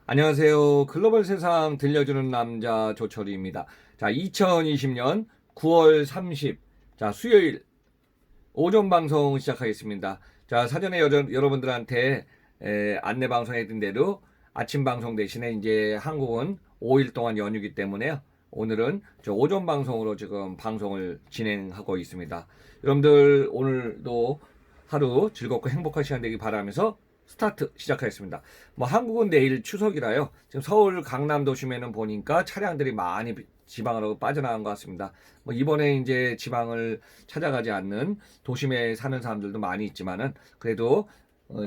안녕하세요. 글로벌 세상 들려주는 남자 조철희입니다. 자, 2020년 9월 30, 자, 수요일 오전 방송 시작하겠습니다. 자, 사전에 여러분들한테 안내 방송해드린 대로 아침 방송 대신에 이제 한국은 5일 동안 연휴기 때문에요. 오늘은 저 오전 방송으로 지금 방송을 진행하고 있습니다. 여러분들 오늘도 하루 즐겁고 행복한 시간 되길 바라면서 스타트 시작하겠습니다. 뭐 한국은 내일 추석이라요. 지금 서울 강남 도심에는 보니까 차량들이 많이 지방으로 빠져나간 것 같습니다. 뭐 이번에 이제 지방을 찾아가지 않는 도심에 사는 사람들도 많이 있지만은 그래도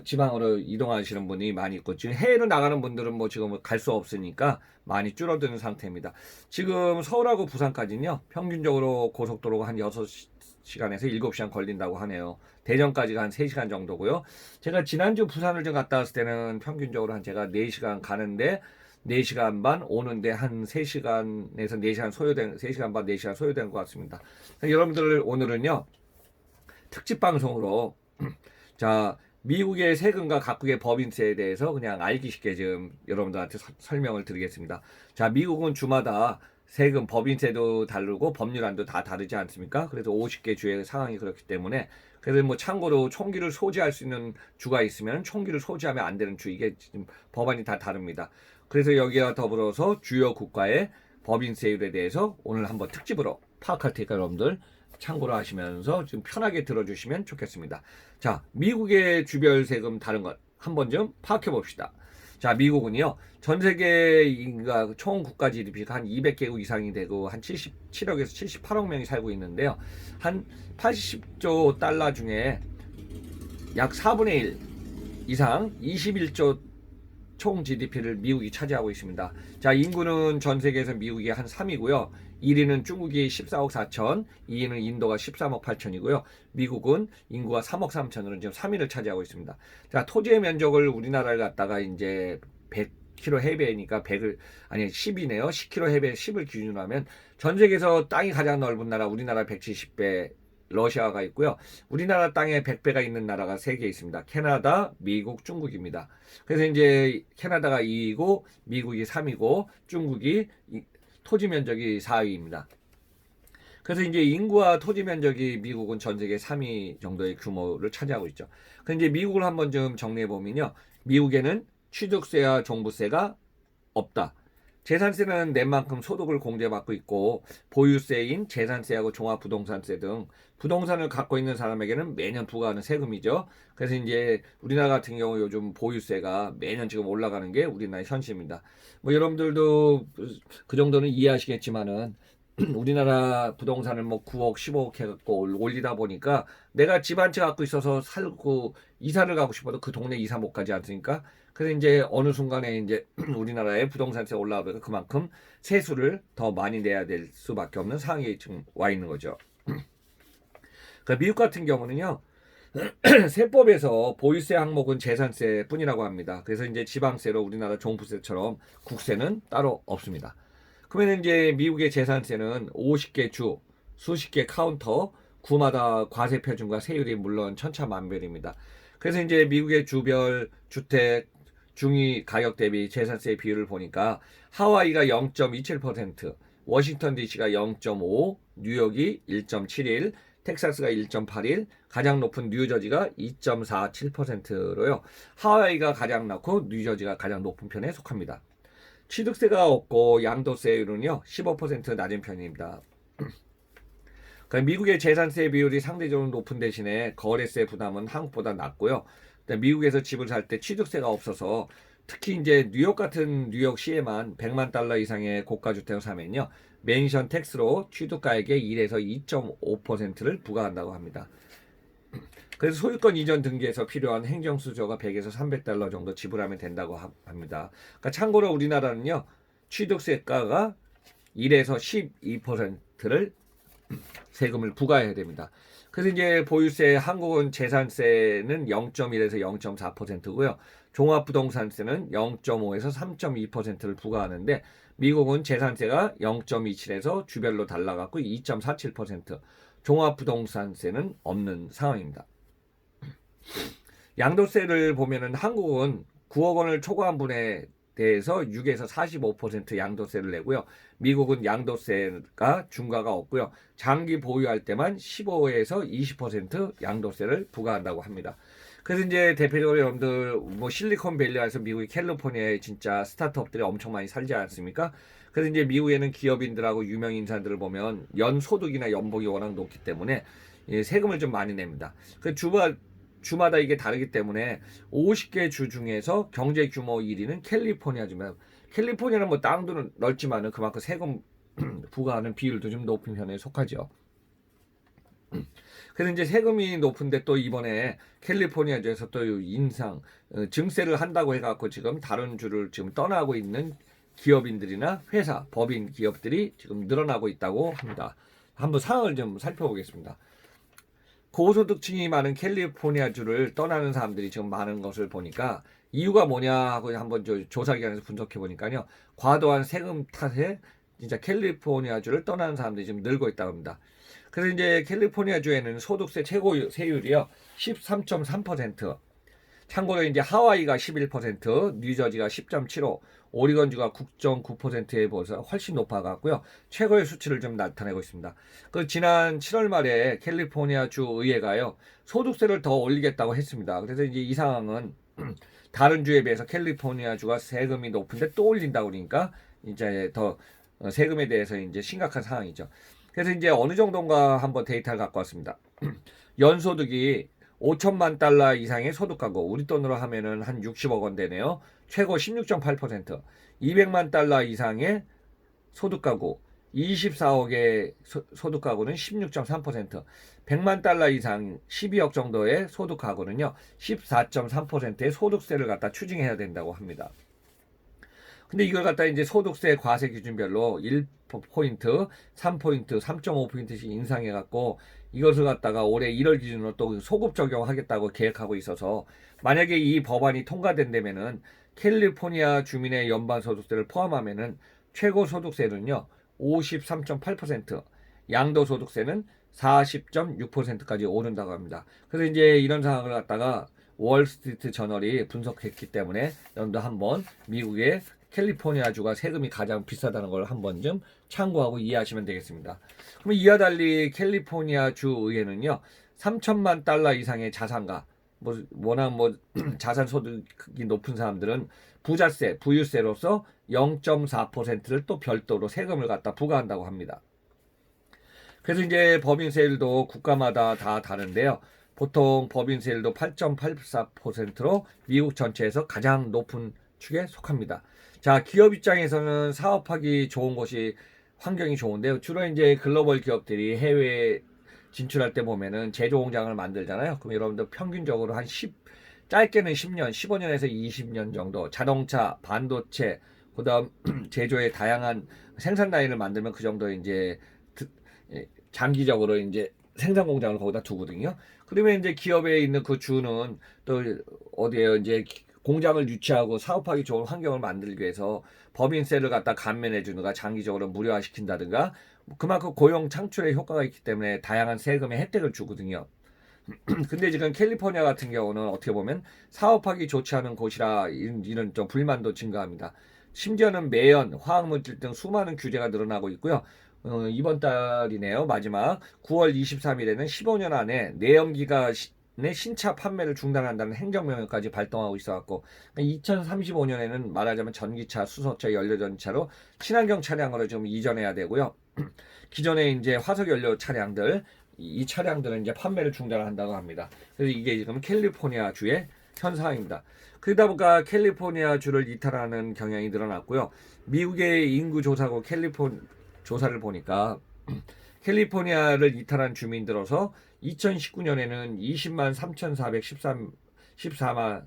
지방으로 이동하시는 분이 많이 있고 지금 해외로 나가는 분들은 뭐 지금 갈 수 없으니까 많이 줄어드는 상태입니다. 지금 서울하고 부산까지는요 평균적으로 고속도로가 한 6시간에서 7시간 걸린다고 하네요. 대전까지가 한 3시간 정도고요. 제가 지난주 부산을 좀 갔다 왔을 때는 평균적으로 한 제가 4시간 가는데 4시간 반 오는데 한 3시간에서 4시간 소요된 3시간 반 4시간 소요된 것 같습니다. 여러분들 오늘은요 특집 방송으로 자 미국의 세금과 각국의 법인세에 대해서 그냥 알기 쉽게 지금 여러분들한테 설명을 드리겠습니다. 자, 미국은 주마다 세금, 법인세도 다르고 법률안도 다 다르지 않습니까? 그래서 50개 주의 상황이 그렇기 때문에 그래서 뭐 참고로 총기를 소지할 수 있는 주가 있으면 총기를 소지하면 안 되는 주 이게 지금 법안이 다 다릅니다. 그래서 여기와 더불어서 주요 국가의 법인세율에 대해서 오늘 한번 특집으로 파악할 테니까 여러분들 참고로 하시면서 좀 편하게 들어주시면 좋겠습니다. 자, 미국의 주별 세금 다른 것 한번 좀 파악해 봅시다. 자, 미국은요, 전 세계 인가 총 국가 GDP가 한 200개국 이상이 되고 한 77억에서 78억 명이 살고 있는데요. 한 80조 달러 중에 약 4분의 1 이상 21조 총 GDP를 미국이 차지하고 있습니다. 자, 인구는 전 세계에서 미국이 한 3위고요. 1위는 중국이 14억 4천, 2위는 인도가 13억 8천이고요. 미국은 인구가 3억 3천으로 지금 3위를 차지하고 있습니다. 자, 토지의 면적을 우리나라를 갖다가 이제 100km 해배니까 100을 아니 10이네요. 10km 해배 10을 기준으로 하면 전 세계에서 땅이 가장 넓은 나라 우리나라 170배 러시아가 있고요. 우리나라 땅에 100배가 있는 나라가 3개 있습니다. 캐나다, 미국, 중국입니다. 그래서 이제 캐나다가 2위고 미국이 3위고 중국이 토지 면적이 4위입니다. 그래서 이제 인구와 토지 면적이 미국은 전 세계 3위 정도의 규모를 차지하고 있죠. 그런데 이제 미국을 한번 좀 정리해 보면요. 미국에는 취득세와 종부세가 없다. 재산세는 낸 만큼 소득을 공제받고 있고 보유세인 재산세하고 종합부동산세 등 부동산을 갖고 있는 사람에게는 매년 부과하는 세금이죠. 그래서 이제 우리나라 같은 경우 요즘 보유세가 매년 지금 올라가는 게 우리나라의 현실입니다. 뭐 여러분들도 그 정도는 이해하시겠지만은 우리나라 부동산을 뭐 9억, 15억 해갖고 올리다 보니까 내가 집 한 채 갖고 있어서 살고 이사를 가고 싶어도 그 동네 이사 못 가지 않습니까? 그래서 이제 어느 순간에 이제 우리나라의 부동산세 올라가니까 그만큼 세수를 더 많이 내야 될 수밖에 없는 상황에 지금 와 있는 거죠. 그러니까 미국 같은 경우는요. 세법에서 보유세 항목은 재산세 뿐이라고 합니다. 그래서 이제 지방세로 우리나라 종부세처럼 국세는 따로 없습니다. 그러면 이제 미국의 재산세는 50개 주, 수십 개 카운터, 구마다 과세 표준과 세율이 물론 천차만별입니다. 그래서 이제 미국의 주별 주택 중위 가격 대비 재산세 비율을 보니까 하와이가 0.27%, 워싱턴 DC가 0.5, 뉴욕이 1.71, 텍사스가 1.81, 가장 높은 뉴저지가 2.47%로요. 하와이가 가장 낮고 뉴저지가 가장 높은 편에 속합니다. 취득세가 없고 양도세율은요 15% 낮은 편입니다. 그러니까 미국의 재산세 비율이 상대적으로 높은 대신에 거래세 부담은 한국보다 낮고요. 미국에서 집을 살 때 취득세가 없어서 특히 이제 뉴욕 같은 뉴욕시에만 100만 달러 이상의 고가 주택을 사면요. 맨션 텍스로 취득가액의 1에서 2.5%를 부과한다고 합니다. 그래서 소유권 이전 등기에서 필요한 행정수수료가 100에서 300달러 정도 지불하면 된다고 합니다. 그러니까 참고로 우리나라는요. 취득세가가 1에서 12%를 세금을 부과해야 됩니다. 그래서 이제 보유세 한국은 재산세는 0.1에서 0.4%고요. 종합부동산세는 0.5에서 3.2%를 부과하는데 미국은 재산세가 0.27에서 주별로 달라갖고 2.47%, 종합부동산세는 없는 상황입니다. 양도세를 보면은 한국은 9억 원을 초과한 분에 대해서 6에서 45% 양도세를 내고요. 미국은 양도세가 중과가 없고요. 장기 보유할 때만 15에서 20% 양도세를 부과한다고 합니다. 그래서 이제 대표적으로 여러분들 뭐 실리콘밸리에서 미국의 캘리포니아에 진짜 스타트업들이 엄청 많이 살지 않습니까? 그래서 이제 미국에는 기업인들하고 유명 인사들을 보면 연 소득이나 연봉이 워낙 높기 때문에 세금을 좀 많이 냅니다. 그 주마다 이게 다르기 때문에 50개 주 중에서 경제 규모 1위는 캘리포니아지만, 캘리포니아는 뭐 땅도 넓지만은 그만큼 세금 부과하는 비율도 좀 높은 편에 속하죠. 그래서 이제 세금이 높은데 또 이번에 캘리포니아주에서 또 인상 증세를 한다고 해갖고 지금 다른 주를 지금 떠나고 있는 기업인들이나 회사, 법인 기업들이 지금 늘어나고 있다고 합니다. 한번 상황을 좀 살펴보겠습니다. 고소득층이 많은 캘리포니아주를 떠나는 사람들이 지금 많은 것을 보니까 이유가 뭐냐 하고 한번 조사기관에서 분석해 보니까요. 과도한 세금 탓에 진짜 캘리포니아주를 떠나는 사람들이 지금 늘고 있다고 합니다. 그래서 이제 캘리포니아주에는 소득세 최고 세율이요. 13.3%. 참고로 이제 하와이가 11%, 뉴저지가 10.75%, 오리건주가 9.9%에 비해서 훨씬 높아갔고요. 최고의 수치를 좀 나타내고 있습니다. 그 지난 7월 말에 캘리포니아주 의회가요. 소득세를 더 올리겠다고 했습니다. 그래서 이제 이 상황은 다른 주에 비해서 캘리포니아주가 세금이 높은데 또 올린다 그러니까 이제 더 세금에 대해서 이제 심각한 상황이죠. 그래서 이제 어느 정도인가 한번 데이터를 갖고 왔습니다. 연소득이 5천만 달러 이상의 소득 가구, 우리 돈으로 하면은 한 60억 원 되네요. 최고 16.8%, 200만 달러 이상의 소득 가구, 24억의 소득 가구는 16.3%, 100만 달러 이상 12억 정도의 소득 가구는요, 14.3%의 소득세를 갖다 추징해야 된다고 합니다. 근데 이걸 갖다 이제 소득세 과세 기준별로 1포인트, 3포인트, 3.5포인트씩 인상해갖고 이것을 갖다가 올해 1월 기준으로 또 소급 적용하겠다고 계획하고 있어서 만약에 이 법안이 통과된다면은 캘리포니아 주민의 연방 소득세를 포함하면은 최고 소득세는요 53.8%, 양도 소득세는 40.6%까지 오른다고 합니다. 그래서 이제 이런 상황을 갖다가 월스트리트 저널이 분석했기 때문에 여러분도 한번 미국의 캘리포니아주가 세금이 가장 비싸다는 걸 한번 좀 참고하고 이해하시면 되겠습니다. 그럼 이와 달리 캘리포니아주 의회는요 3천만 달러 이상의 자산가, 워낙 자산 소득이 높은 사람들은 부자세, 부유세로서 0.4%를 또 별도로 세금을 갖다 부과한다고 합니다. 그래서 이제 법인세율도 국가마다 다 다른데요. 보통 법인세율도 8.84%로 미국 전체에서 가장 높은 축에 속합니다. 자, 기업 입장에서는 사업하기 좋은 곳이 환경이 좋은데요. 주로 이제 글로벌 기업들이 해외에 진출할 때 보면은 제조 공장을 만들잖아요. 그럼 여러분들 평균적으로 짧게는 10년, 15년에서 20년 정도 자동차, 반도체, 그다음 제조의 다양한 생산 라인을 만들면 그 정도 이제 장기적으로 이제 생산 공장을 거기다 두거든요. 그러면 이제 기업에 있는 그 주는 또 어디에 이제 공장을 유치하고 사업하기 좋은 환경을 만들기 위해서 법인세를 갖다 감면해 주는가 장기적으로 무료화시킨다든가 그만큼 고용 창출에 효과가 있기 때문에 다양한 세금의 혜택을 주거든요. 근데 지금 캘리포니아 같은 경우는 어떻게 보면 사업하기 좋지 않은 곳이라 이런 좀 불만도 증가합니다. 심지어는 매연, 화학물질 등 수많은 규제가 늘어나고 있고요. 이번 달이네요. 마지막 9월 23일에는 15년 안에 내연기관의 신차 판매를 중단한다는 행정명령까지 발동하고 있어갖고 2035년에는 말하자면 전기차, 수소차, 연료전차로 친환경 차량으로 좀 이전해야 되고요. 기존에 이제 화석연료 차량들, 이 차량들은 이제 판매를 중단한다고 합니다. 그래서 이게 지금 캘리포니아 주의 현상입니다. 그러다 보니까 캘리포니아 주를 이탈하는 경향이 늘어났고요. 미국의 인구 조사국 조사를 보니까 캘리포니아를 이탈한 주민들어서 2019년에는 20만 3,414만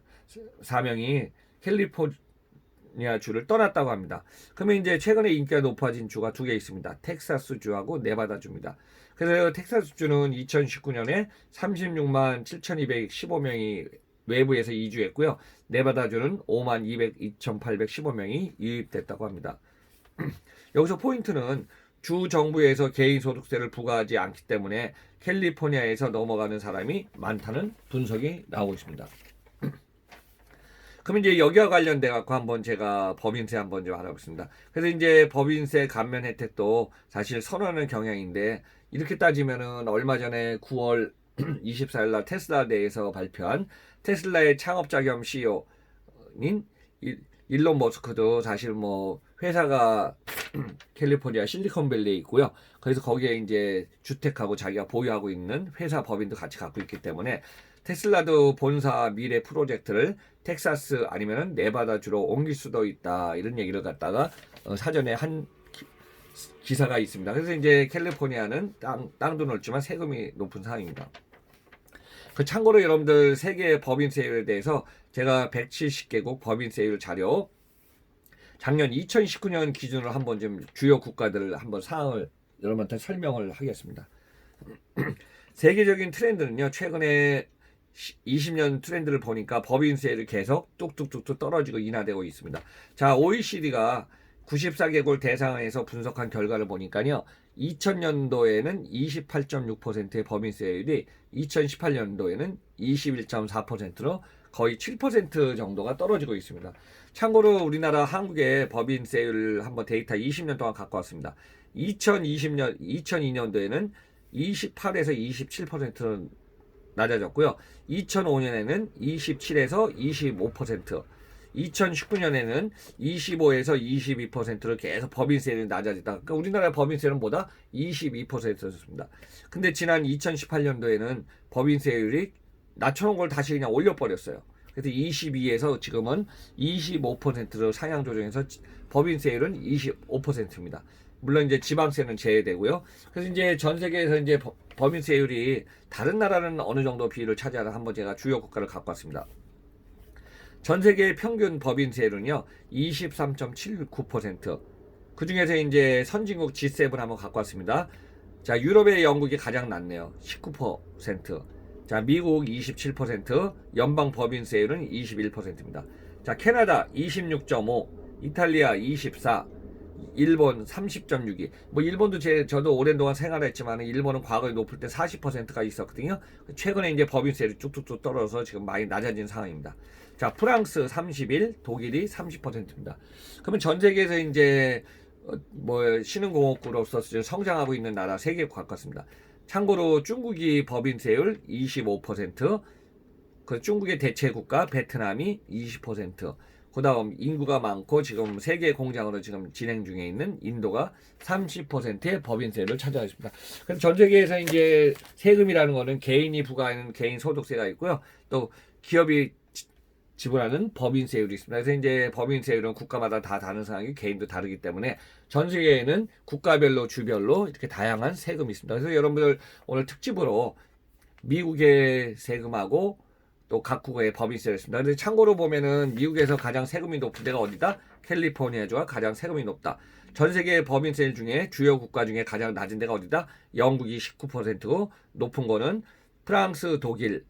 4명이 캘리포니아 주를 떠났다고 합니다. 그러면 이제 최근에 인기가 높아진 주가 두 개 있습니다. 텍사스 주하고 네바다 주입니다. 그래서 텍사스 주는 2019년에 36만 7,215명이 외부에서 이주했고요. 네바다 주는 5만 202,815명이 유입됐다고 합니다. 여기서 포인트는 주 정부에서 개인 소득세를 부과하지 않기 때문에 캘리포니아에서 넘어가는 사람이 많다는 분석이 나오고 있습니다. 그럼 이제 여기와 관련돼 갖고 한번 제가 법인세 한번 좀 알아보겠습니다. 그래서 이제 법인세 감면 혜택도 사실 선호하는 경향인데 이렇게 따지면은 얼마 전에 9월 24일 날 테슬라 내에서 발표한 테슬라의 창업자 겸 CEO인 일론 머스크도 사실 뭐 회사가 캘리포니아 실리콘밸리에 있고요. 그래서 거기에 이제 주택하고 자기가 보유하고 있는 회사 법인도 같이 갖고 있기 때문에 테슬라도 본사 미래 프로젝트를 텍사스 아니면은 네바다주로 옮길 수도 있다 이런 얘기를 갖다가 사전에 한 기사가 있습니다. 그래서 이제 캘리포니아는 땅도 넓지만 세금이 높은 상황입니다. 그 참고로 여러분들 세계 법인세율에 대해서 제가 170개국 법인세율 자료 작년 2019년 기준으로 한번 좀 주요 국가들을 한번 사항을 여러분한테 설명을 하겠습니다. 세계적인 트렌드는요. 최근에 20년 트렌드를 보니까 법인세율이 계속 뚝뚝뚝뚝 떨어지고 인하되고 있습니다. 자, OECD가 94개국 대상에서 분석한 결과를 보니까요. 2000년도에는 28.6%의 법인세율이 2018년도에는 21.4%로 거의 7% 정도가 떨어지고 있습니다. 참고로 우리나라 한국의 법인세율 한번 데이터 20년 동안 갖고 왔습니다. 2002년도에는 28에서 27% 낮아졌고요. 2005년에는 27에서 25%, 2019년에는 25에서 22%로 계속 법인세율이 낮아지다. 그러니까 우리나라 법인세율은 보다 22%였습니다. 근데 지난 2018년도에는 법인세율이 낮춰놓은 걸 다시 그냥 올려버렸어요. 그래서 22에서 지금은 25%로 상향 조정해서 법인세율은 25%입니다. 물론 이제 지방세는 제외되고요. 그래서 이제 전 세계에서 이제 법인세율이 다른 나라는 어느 정도 비율을 차지하는 한번 제가 주요 국가를 갖고 왔습니다. 전 세계 평균 법인세율은요 23.79%. 그 중에서 이제 선진국 G7 한번 갖고 왔습니다. 자, 유럽의 영국이 가장 낮네요. 19%. 자, 미국 27%, 연방 법인세율은 21%입니다. 자, 캐나다 26.5, 이탈리아 24, 일본 30.62. 뭐 일본도 저도 오랜 동안 생활했지만 일본은 과거에 높을 때 40%가 있었거든요. 최근에 이제 법인세율이 쭉쭉쭉 떨어져서 지금 많이 낮아진 상황입니다. 자, 프랑스 31, 독일이 30%입니다. 그러면 전 세계에서 이제 뭐 신흥공업국으로서 성장하고 있는 나라 3개 가깝습니다. 참고로 중국이 법인세율 25%, 그 중국의 대체 국가 베트남이 20%, 그다음 인구가 많고 지금 세계 공장으로 지금 진행 중에 있는 인도가 30%의 법인세를 차지하고 있습니다. 그럼 전 세계에서 이제 세금이라는 거는 개인이 부과하는 개인 소득세가 있고요. 또 기업이 지불하는 법인세율이 있습니다. 그래서 이제 법인세율은 국가마다 다 다른 상황이 개인도 다르기 때문에 전 세계에는 국가별로 주별로 이렇게 다양한 세금이 있습니다. 그래서 여러분들 오늘 특집으로 미국의 세금하고 또 각국의 법인세가 있습니다. 근데 참고로 보면은 미국에서 가장 세금이 높은 데가 어디다? 캘리포니아주가 가장 세금이 높다. 전 세계 법인세 중에 주요 국가 중에 가장 낮은 데가 어디다? 영국이 19%고 높은 거는 프랑스, 독일,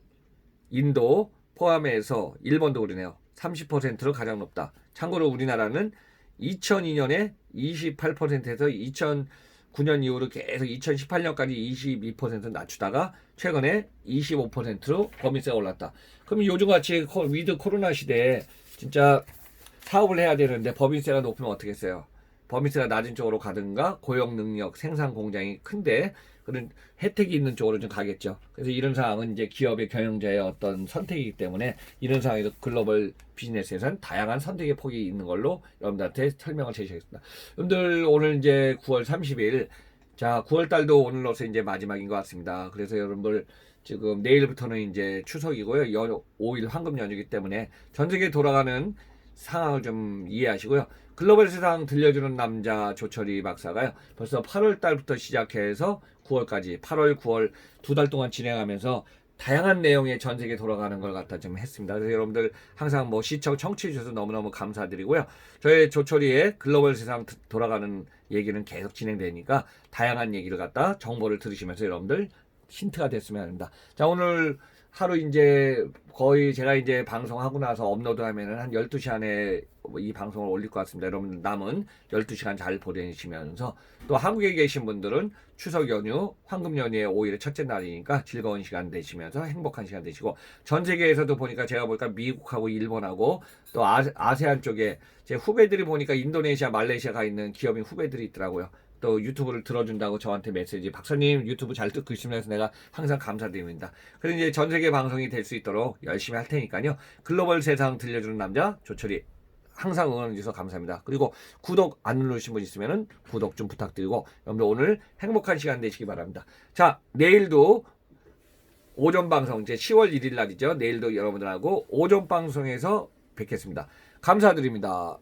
인도 포함해서 일본도 그러네요. 30%로 가장 높다. 참고로 우리나라는 2002년에 28%에서 2009년 이후로 계속 2018년까지 22% 낮추다가 최근에 25%로 법인세가 올랐다. 그럼 요즘같이 위드 코로나 시대에 진짜 사업을 해야 되는데 법인세가 높으면 어떻게 했어요? 법인세가 낮은 쪽으로 가든가 고용 능력, 생산 공장이 큰데 그런 혜택이 있는 쪽으로 좀 가겠죠. 그래서 이런 상황은 이제 기업의 경영자의 어떤 선택이기 때문에 이런 상황에서 글로벌 비즈니스에서는 다양한 선택의 폭이 있는 걸로 여러분들한테 설명을 제시하겠습니다. 여러분들 오늘 이제 9월 30일, 자 9월 달도 오늘로서 이제 마지막인 것 같습니다. 그래서 여러분들 지금 내일부터는 이제 추석이고요. 5일 황금 연휴이기 때문에 전 세계 돌아가는 상황을 좀 이해하시고요. 글로벌 세상 들려주는 남자 조철이 박사가요. 벌써 8월 달부터 시작해서 9월까지 8월, 9월 2달 동안 진행하면서 다양한 내용의 전 세계 돌아가는 걸 갖다 좀 했습니다. 그래서 여러분들 항상 뭐 시청, 청취해 주셔서 너무너무 감사드리고요. 저희 조철이의 글로벌 세상 돌아가는 얘기는 계속 진행되니까 다양한 얘기를 갖다 정보를 들으시면서 여러분들 힌트가 됐으면 합니다. 자, 오늘 하루 이제 거의 제가 이제 방송하고 나서 업로드하면은 한 12시 안에 이 방송을 올릴 것 같습니다. 여러분 남은 12시간 잘 보내시면서 또 한국에 계신 분들은 추석 연휴, 황금 연휴의 5일의 첫째 날이니까 즐거운 시간 되시면서 행복한 시간 되시고 전 세계에서도 보니까 제가 보니까 미국하고 일본하고 또 아세안 쪽에 제 후배들이 보니까 인도네시아, 말레이시아 가 있는 기업인 후배들이 있더라고요. 또 유튜브를 들어준다고 저한테 메시지 박사님 유튜브 잘 듣고 있으면 해서 내가 항상 감사드립니다. 그래서 이제 전 세계 방송이 될 수 있도록 열심히 할 테니까요. 글로벌 세상 들려주는 남자 조철이 항상 응원해 주셔서 감사합니다. 그리고 구독 안 누르신 분 있으면은 구독 좀 부탁드리고 여러분들 오늘 행복한 시간 되시기 바랍니다. 자, 내일도 오전 방송 이제 10월 1일 날이죠. 내일도 여러분들하고 오전 방송에서 뵙겠습니다. 감사드립니다.